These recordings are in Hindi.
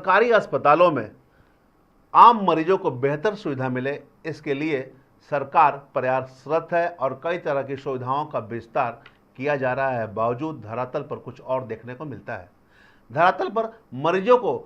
सरकारी अस्पतालों में आम मरीजों को बेहतर सुविधा मिले, इसके लिए सरकार प्रयासरत है और कई तरह की सुविधाओं का विस्तार किया जा रहा है। बावजूद धरातल पर कुछ और देखने को मिलता है। धरातल पर मरीजों को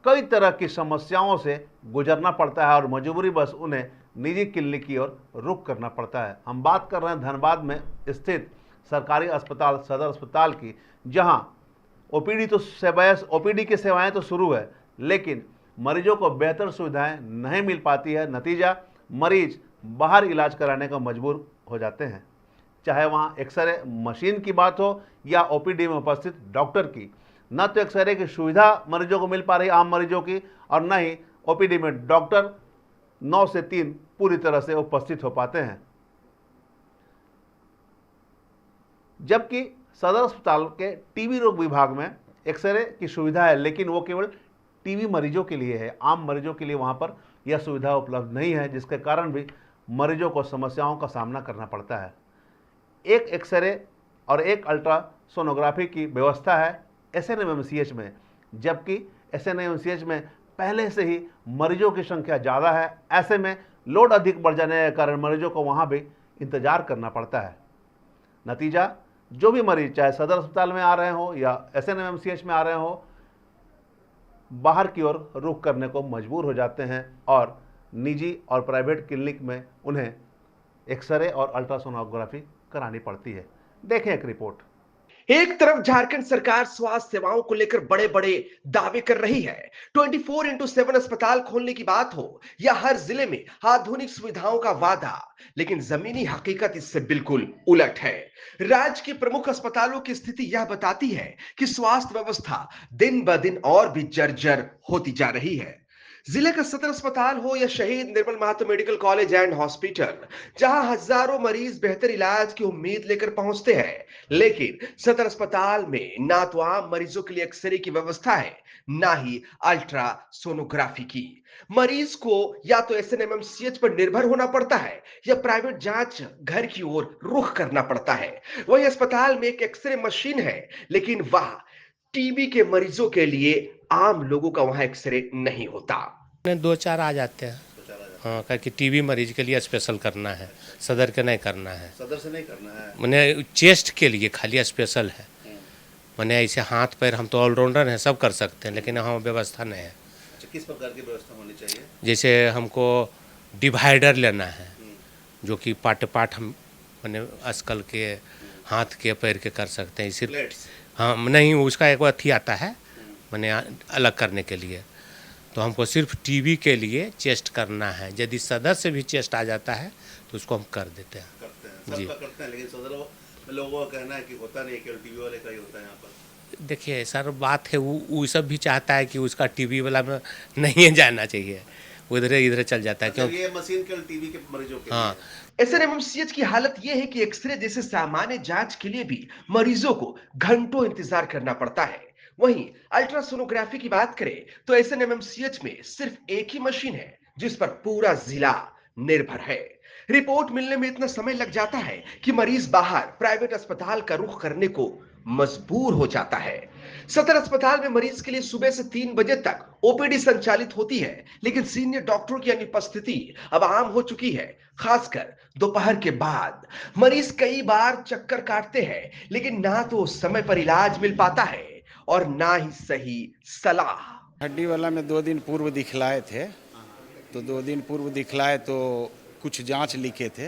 कई तरह की समस्याओं से गुजरना पड़ता है और मजबूरी बस उन्हें निजी क्लिनिक की ओर रुख करना पड़ता है। हम बात कर रहे हैं धनबाद में स्थित सरकारी अस्पताल सदर अस्पताल की, जहां ओपीडी की सेवाएं तो शुरू है, लेकिन मरीजों को बेहतर सुविधाएं नहीं मिल पाती है। नतीजा, मरीज बाहर इलाज कराने को मजबूर हो जाते हैं, चाहे वहां एक्सरे मशीन की बात हो या ओपीडी में उपस्थित डॉक्टर की। न तो एक्सरे की सुविधा मरीजों को मिल पा रही आम मरीजों की, और न ही ओपीडी में डॉक्टर 9 से 3 पूरी तरह से उपस्थित हो पाते हैं। जबकि सदर अस्पताल के टीबी रोग विभाग में एक्सरे की सुविधा है, लेकिन वो केवल टीबी मरीजों के लिए है। आम मरीजों के लिए वहां पर यह सुविधा उपलब्ध नहीं है, जिसके कारण भी मरीजों को समस्याओं का सामना करना पड़ता है। एक एक्सरे और एक अल्ट्रासोनोग्राफी की व्यवस्था है एसएनएमसीएच में, जबकि एसएनएमसीएच में पहले से ही मरीजों की संख्या ज़्यादा है। ऐसे में लोड अधिक बढ़ जाने के कारण मरीजों को वहाँ भी इंतजार करना पड़ता है। नतीजा, जो भी मरीज चाहे सदर अस्पताल में आ रहे हो या एसएनएमसीएच में आ रहे हो, बाहर की ओर रुख करने को मजबूर हो जाते हैं और निजी और प्राइवेट क्लिनिक में उन्हें एक्सरे और अल्ट्रासोनोग्राफी करानी पड़ती है। देखें एक रिपोर्ट। एक तरफ झारखंड सरकार स्वास्थ्य सेवाओं को लेकर बड़े बड़े दावे कर रही है। 24x7 अस्पताल खोलने की बात हो या हर जिले में आधुनिक सुविधाओं का वादा, लेकिन जमीनी हकीकत इससे बिल्कुल उलट है। राज्य के प्रमुख अस्पतालों की स्थिति यह बताती है कि स्वास्थ्य व्यवस्था दिन ब दिन और भी जर्जर होती जा रही है। जिले का सदर अस्पताल हो या शहीद Nirmal Mahato medical college and hospital, जहां हजारों मरीज बेहतर इलाज की उम्मीद लेकर पहुंचते हैं, लेकिन सदर अस्पताल में ना तो आम मरीजों के लिए एक्सरे की व्यवस्था है, ना ही अल्ट्रासोनोग्राफी की। मरीज को या तो एसएनएमसीएच पर निर्भर होना पड़ता है या प्राइवेट जांच घर की ओर रुख करना पड़ता है। वही अस्पताल में एक एक्सरे मशीन है, लेकिन वह टीबी के मरीजों के लिए आम लोगों का वहां एक्सरे नहीं होता। 2-4 आ जाते हैं। हाँ, क्योंकि टीबी मरीज के लिए स्पेशल करना है, सदर के नहीं करना है। सदर से नहीं करना है, मैंने चेस्ट के लिए खाली स्पेशल है। मैंने ऐसे हाथ पैर हम तो ऑलराउंडर हैं, सब कर सकते हैं, लेकिन यहाँ व्यवस्था नहीं है। अच्छा, किस प्रकार की व्यवस्था होनी चाहिए? जैसे हमको डिवाइडर लेना है, जो कि पार्ट हम मैंने आजकल के हाथ के पैर के कर सकते हैं। सिर्फ हाँ नहीं, उसका एक अथी आता है मैंने अलग करने के लिए, तो हमको सिर्फ टीबी के लिए चेस्ट करना है। यदि सदर से भी चेस्ट आ जाता है तो उसको हम कर देते हैं। जी करते हैं, लेकिन सदर में लोगों का कहना है कि होता नहीं, केवल टीबी वाले का ही होता है यहाँ पर। देखिए सर, बात है वो सब भी चाहता है कि उसका टीबी वाला में नहीं जाना चाहिए, उधर इधर चल जाता है। क्योंकि ये मशीन केवल टीबी के मरीजों के हाँ, एसएनएमसीएच की हालत यह है कि एक्सरे जैसे सामान्य जांच के लिए भी मरीजों को घंटों इंतजार करना पड़ता है। वहीं अल्ट्रासोनोग्राफी की बात करें तो एसएनएमसीएच में सिर्फ एक ही मशीन है, जिस पर पूरा जिला निर्भर है। रिपोर्ट मिलने में इतना समय लग जाता है कि मरीज बाहर प्राइवेट अस्पताल का रुख करने को मजबूर हो जाता है। सदर अस्पताल में मरीज के लिए सुबह से 3 बजे तक ओपीडी संचालित होती है, लेकिन सीनियर डॉक्टरों की अनुपस्थिति अब आम हो चुकी है। खासकर दोपहर के बाद मरीज कई बार चक्कर काटते हैं, लेकिन ना तो समय पर इलाज मिल पाता है और ना ही सही सलाह। हड्डी वाला में 2 दिन पूर्व दिखलाए थे, तो 2 दिन पूर्व दिखलाए तो कुछ जांच लिखे थे,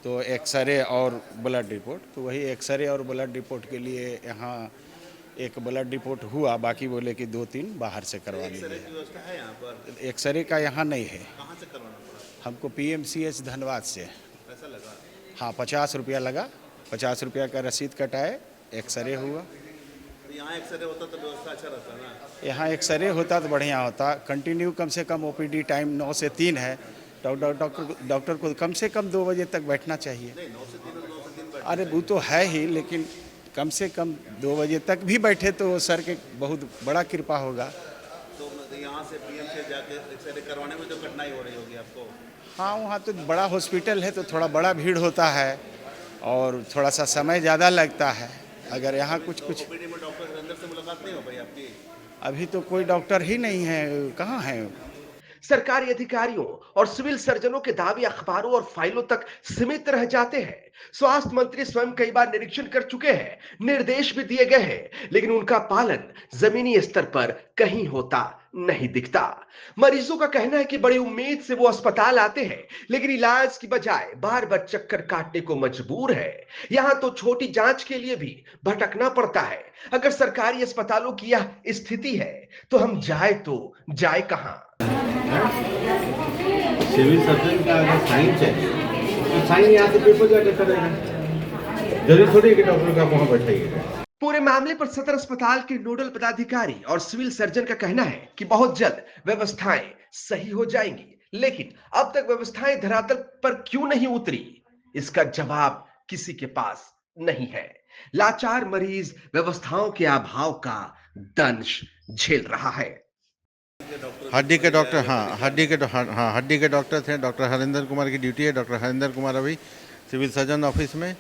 तो एक्सरे और ब्लड रिपोर्ट। तो वही एक्सरे और ब्लड रिपोर्ट के लिए यहाँ एक ब्लड रिपोर्ट हुआ, बाकी बोले कि 2-3 बाहर से करवा लीजिए। एक्सरे का यहाँ नहीं है। कहाँ से करवाना पड़ा? हमको पीएमसीएच धनबाद से। पैसा लगा? हाँ, 50 रुपया लगा। 50 रुपया का रसीद कटाए, एक्सरे हुआ। यहाँ एक्सरे होता तो व्यवस्था अच्छा रहता ना। यहाँ एक्सरे होता तो बढ़िया होता। कंटिन्यू कम से कम ओपीडी टाइम 9 से 3 है। डॉक्टर को कम से कम 2 बजे तक बैठना चाहिए। नहीं, 9 से 3 अरे वो तो है ही, लेकिन कम से कम 2 बजे तक भी बैठे तो सर के बहुत बड़ा कृपा होगा। तो यहाँ से पीएम से जाके एक्सरे करवाने में तो कठिनाई हो रही होगी आपको? हाँ, वहाँ तो बड़ा हॉस्पिटल है तो थोड़ा बड़ा भीड़ होता है और थोड़ा सा समय ज़्यादा लगता है। अगर यहाँ कुछ ओपीडी में डॉक्टर अंदर से मुलाकात नहीं हो पाई आपकी? अभी तो कोई डॉक्टर ही नहीं है, कहाँ है? सरकारी अधिकारियों और सिविल सर्जनों के दावे अखबारों और फाइलों तक सीमित रह जाते हैं। स्वास्थ्य मंत्री स्वयं कई बार निरीक्षण कर चुके हैं, निर्देश भी दिए गए हैं, लेकिन उनका पालन जमीनी स्तर पर कहीं होता नहीं दिखता। मरीजों का कहना है कि बड़ी उम्मीद से वो अस्पताल आते हैं, लेकिन इलाज की बजाय बार बार चक्कर काटने को मजबूर है। यहां तो छोटी जांच के लिए भी भटकना पड़ता है। अगर सरकारी अस्पतालों की यह स्थिति है तो हम जाए कहां? सिविल सर्जन का अगर साइन चाहिए तो साइन यहाँ से पेपर जाके करेगा, जरूरी थोड़ी है कि डॉक्टर का वहां बैठाइएगा। पूरे मामले पर सदर अस्पताल के नोडल पदाधिकारी और सिविल सर्जन का कहना है कि बहुत जल्द व्यवस्थाएं सही हो जाएंगी, लेकिन अब तक व्यवस्थाएं धरातल पर क्यों नहीं उतरी, इसका जवाब किसी के पास नहीं है। लाचार मरीज व्यवस्थाओं के अभाव का दंश झेल रहा है। हड्डी के डॉक्टर, हाँ हड्डी के डॉक्टर थे। डॉक्टर हरिंदर कुमार की ड्यूटी है। डॉक्टर हरिंदर कुमार अभी सिविल सर्जन ऑफिस में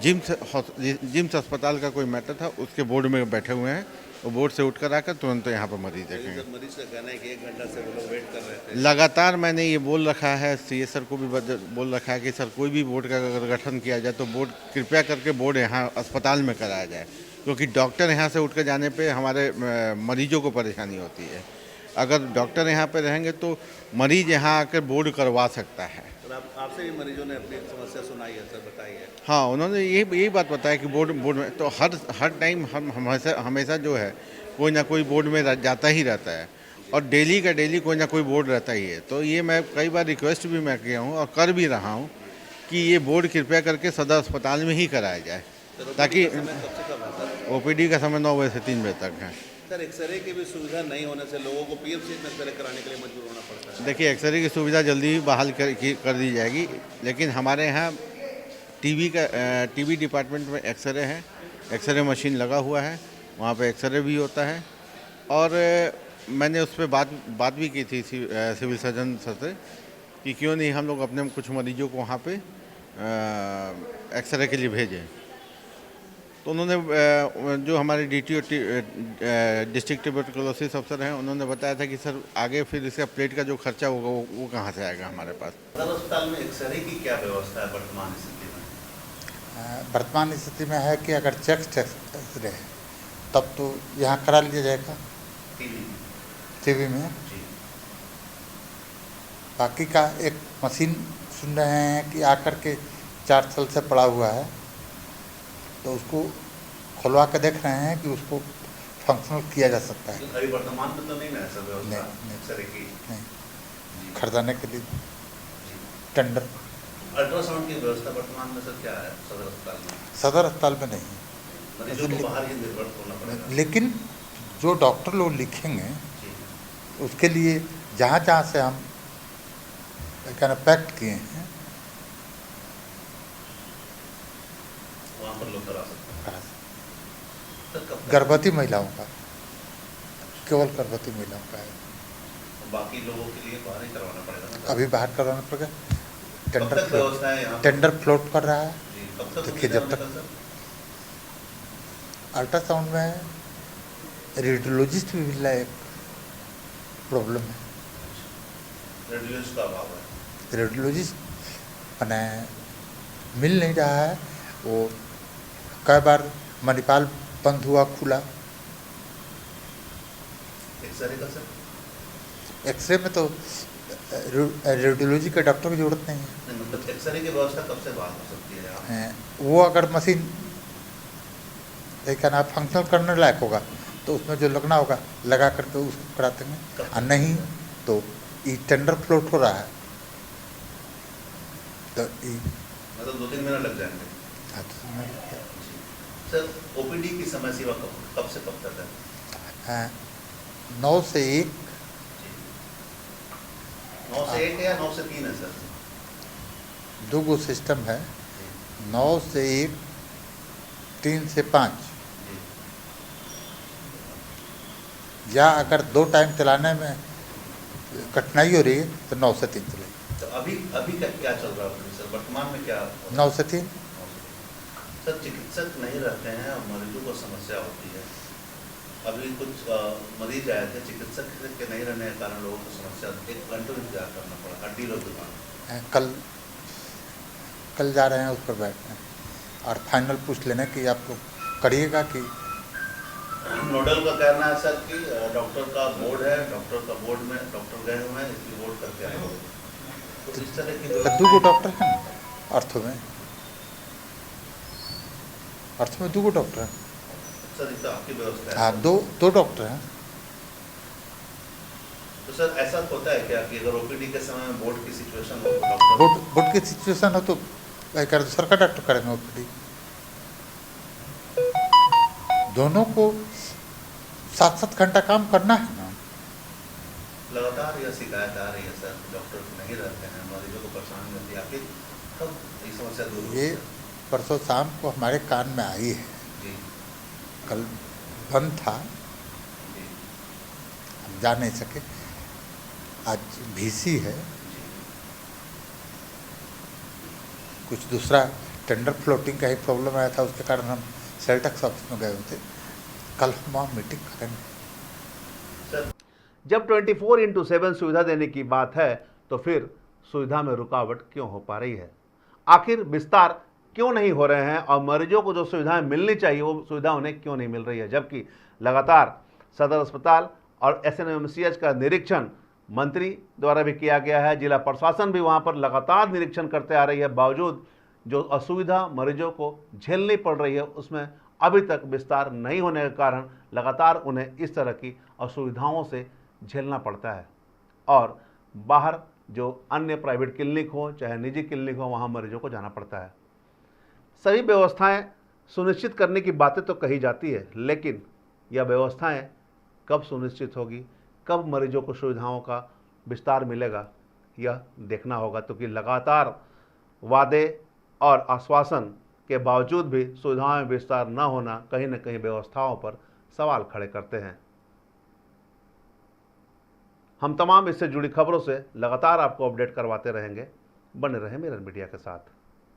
जिम्स अस्पताल का कोई मैटर था, उसके बोर्ड में बैठे हुए हैं। वो बोर्ड से उठकर आकर तुरंत यहाँ पर मरीज देखेंगे। मरीज का कहना है कि 1 घंटा से वो लोग वेट कर रहे थे। लगातार मैंने ये बोल रखा है, सीएस सर को भी बोल रखा है कि सर कोई भी बोर्ड का अगर गठन किया जाए तो बोर्ड कृपया करके बोर्ड यहाँ अस्पताल में कराया जाए, क्योंकि डॉक्टर यहाँ से उठकर जाने पे हमारे मरीजों को परेशानी होती है। अगर डॉक्टर यहाँ पे रहेंगे तो मरीज यहाँ आकर बोर्ड करवा सकता है। आपसे भी मरीजों ने अपनी समस्या सुनाई है सर, बताई है? हाँ, उन्होंने यही बात बताया कि बोर्ड में तो हर टाइम हम हमेशा जो है कोई ना कोई बोर्ड में जाता ही रहता है, और डेली कोई ना कोई बोर्ड रहता ही है। तो ये मैं कई बार रिक्वेस्ट भी मैं किया हूँ और कर भी रहा हूँ कि ये बोर्ड कृपया करके सदर अस्पताल में ही कराया जाए, ताकि ओपीडी का समय 9 बजे से 3 बजे तक है। सर, एक्सरे की भी सुविधा नहीं होने से लोगों को पीएमसी में एक्सरे कराने के लिए मजबूर होना पड़ता है। देखिए, एक्सरे की सुविधा जल्दी ही बहाल कर दी जाएगी, लेकिन हमारे यहाँ टीबी डिपार्टमेंट में एक्सरे है, एक्सरे मशीन लगा हुआ है, वहाँ पे एक्सरे भी होता है। और मैंने उस पर बात भी की थी सिविल सर्जन सर से कि क्यों नहीं हम लोग अपने कुछ मरीजों को वहाँ पे एक्सरे के लिए भेजें। तो उन्होंने जो हमारे DTO डिस्ट्रिक्ट ट्यूबरकुलोसिस अफसर हैं, उन्होंने बताया था कि सर आगे फिर इसका प्लेट का जो खर्चा होगा वो कहाँ से आएगा हमारे पास। सदर अस्पताल में एक्सरे की क्या व्यवस्था है वर्तमान स्थिति में? वर्तमान स्थिति में है कि अगर चेस्ट एक्सरे है तब तो यहाँ करा लिया जाएगा टीवी में। बाकी का एक मशीन सुन रहे हैं कि आकर के 4 साल से पड़ा हुआ है, तो उसको खुलवा के देख रहे हैं कि उसको फंक्शनल किया जा सकता है। अभी वर्तमान में तो नहीं है सर व्यवस्था एक्सरे की? नहीं, खरीदाने के लिए टेंडर। अल्ट्रासाउंड की व्यवस्था वर्तमान में सर क्या है सदर अस्पताल में? सदर अस्पताल में नहीं, मरीजों को बाहर ही निर्भर होना पड़ेगा। लेकिन जो डॉक्टर लोग लिखेंगे उसके लिए जहाँ जहाँ से हम कहना पैक्ट किए हैं वहाँ पर लोग करा सकते हैं। सर, कब तक? गर्भवती महिलाओं का, केवल गर्भवती महिलाओं का है। बाकी लोगों के लिए बाहर ही करवाना पड़ेगा ना? अभी बाहर करवाना पड़ेगा। कब तक व्यवस्था है यहाँ? टेंडर फ्लोट कर रहा है। जी, कब तक देखिए, जब तक सर? अल्ट्रासाउंड में रेडियोलॉजिस्ट भी मिलना एक प्रॉब्लम है। रेडियोलॉजिस्ट का अभाव है। रेडियोलॉजिस्ट मैंने मिल नहीं रहा है। वो कई बार मणिपाल बंद हुआ, खुला। एक्सरे का सर? एक्सरे में तो रेडियोलॉजी के डॉक्टर की जरूरत नहीं है। नहीं, मतलब एक्सरे की व्यवस्था कब से बहाल हो सकती है यहाँ? वो अगर मशीन देखा ना फंक्शनल करने लायक होगा तो उसमें जो लगना होगा लगा करके उसको करा देंगे, और नहीं तो ये टेंडर फ्लोट हो रहा है तो मतलब 2-3 महीने लग जाएंगे। सर, ओपीडी की समय सीमा कब से कब तक है? 9 से 1। 9 से 1 या 9 से 3 है सर? 2 गो सिस्टम है, 9 से 1, 3 से 5। या अगर 2 टाइम चलाने में कठिनाई हो रही है तो 9 से 3 चलेगी। तो अभी क्या चल रहा है सर वर्तमान में? क्या 9 से 3। सर, चिकित्सक नहीं रहते हैं और मरीजों को समस्या होती है, अभी कुछ मरीज आए थे, चिकित्सक के नहीं रहने के कारण लोगों को समस्या, 1 घंटे इंतजार करना पड़ा, हड्डी रोग बीमार। कल जा रहे हैं उस पर बैठने और फाइनल पूछ लेने कि आप लोग करिएगा कि नोडल का कहना है सर कि डॉक्टर का बोर्ड है, डॉक्टर का बोर्ड में डॉक्टर गए हुए हैं, इसलिए बोर्ड करके आए हुए। तो इस तरह की 2 डॉक्टर हैं अर्थों में 2 डॉक्टर हैं सर, इतना आपकी व्यवस्था है। हाँ, दो डॉक्टर हैं। तो सर ऐसा होता है क्या कि अगर ओपीडी के समय में बोर्ड की सिचुएशन हो तो डॉक्टर बोर्ड की सिचुएशन हो तो दूसरा का डॉक्टर करेंगे ओपीडी। दोनों को 7-7 घंटा काम करना है ना। लगातार यह शिकायत आ रही है सर, डॉक्टर नहीं रहते हैं, मरीजों को परेशानी होती है, आखिर कब ये समस्या दूर होगी? ये परसों शाम को हमारे कान में आई है। जी कल बंद था, जी हम जा नहीं सके। आज VC है, कुछ दूसरा टेंडर फ्लोटिंग का ही प्रॉब्लम आया था, उसके कारण हम सेल टैक्स ऑफिस में गए हुए थे। कल हम वहाँ मीटिंग करेंगे। सर, जब 24/7 सुविधा देने की बात है तो फिर सुविधा में रुकावट क्यों हो पा रही है? आखिर विस्तार क्यों नहीं हो रहे हैं और मरीजों को जो सुविधाएं मिलनी चाहिए वो सुविधा उन्हें क्यों नहीं मिल रही है? जबकि लगातार सदर अस्पताल और SNMCH का निरीक्षण मंत्री द्वारा भी किया गया है, जिला प्रशासन भी वहां पर लगातार निरीक्षण करते आ रही है, बावजूद जो असुविधा मरीजों को झेलनी पड़ रही है उसमें अभी तक विस्तार नहीं होने के कारण लगातार उन्हें इस तरह की असुविधाओं से झेलना पड़ता है और बाहर जो अन्य प्राइवेट क्लिनिक हो चाहे निजी क्लिनिक हो वहाँ मरीजों को जाना पड़ता है। सभी व्यवस्थाएं सुनिश्चित करने की बातें तो कही जाती है, लेकिन यह व्यवस्थाएं कब सुनिश्चित होगी, कब मरीजों को सुविधाओं का विस्तार मिलेगा, यह देखना होगा। तो कि लगातार वादे और आश्वासन के बावजूद भी सुविधाओं में विस्तार न होना कहीं न कहीं व्यवस्थाओं पर सवाल खड़े करते हैं। हम तमाम इससे जुड़ी खबरों से लगातार आपको अपडेट करवाते रहेंगे। बने रहें मिरर मीडिया के साथ।